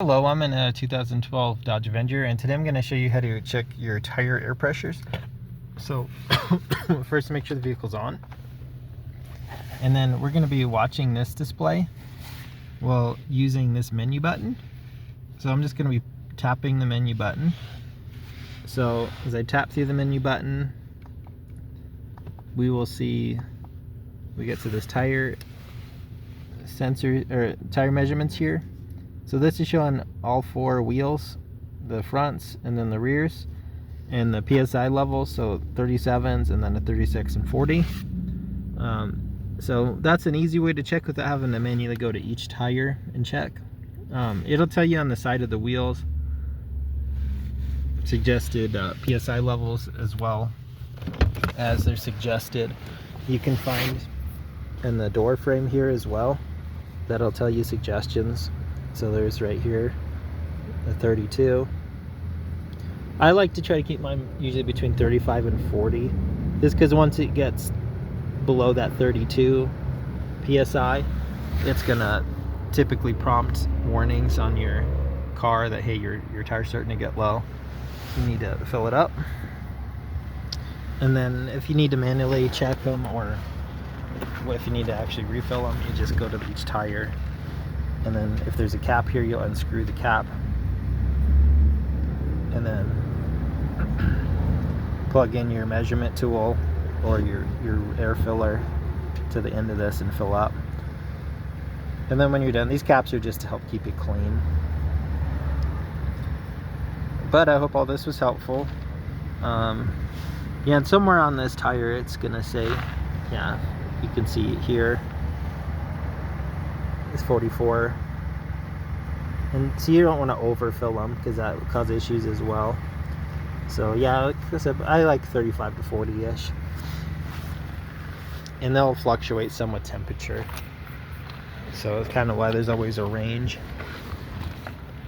Hello, I'm in a 2012 Dodge Avenger, and today I'm going to show you how to check your tire air pressures. So first, make sure the vehicle's on, and then we're going to be watching this display while using this menu button. So I'm just going to be tapping the menu button. So as I tap through the menu button, we will see, we get to this tire sensor or tire measurements here. So this is showing all four wheels, the fronts and then the rears, and the PSI levels, so 37s and then a 36 and 40. So that's an easy way to check without having to manually go to each tire and check. It'll tell you on the side of the wheels suggested PSI levels, as well as they're suggested. You can find in the door frame here as well, that'll tell you suggestions. So there's right here the 32. I like to try to keep mine usually between 35 and 40, just because once it gets below that 32 PSI, it's gonna typically prompt warnings on your car that, hey, your tire's starting to get low, you need to fill it up. And then if you need to manually check them, or if you need to actually refill them, you just go to each tire, and then if there's a cap here, you'll unscrew the cap and then plug in your measurement tool or your air filler to the end of this and fill up. And then when you're done, these caps are just to help keep it clean. But I hope all this was helpful. Yeah, and somewhere on this tire it's gonna say, yeah, you can see it here, it's 44. And so you don't want to overfill them because that would cause issues as well. So yeah, like I said, I like 35 to 40-ish. And they'll fluctuate some with temperature. So it's kind of why there's always a range.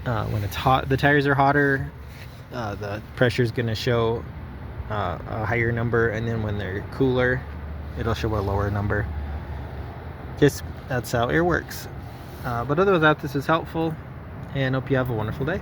When it's hot, the tires are hotter, the pressure is going to show a higher number, and then when they're cooler, it'll show a lower number. Just that's how air works. But other than that, this is helpful, and hope you have a wonderful day.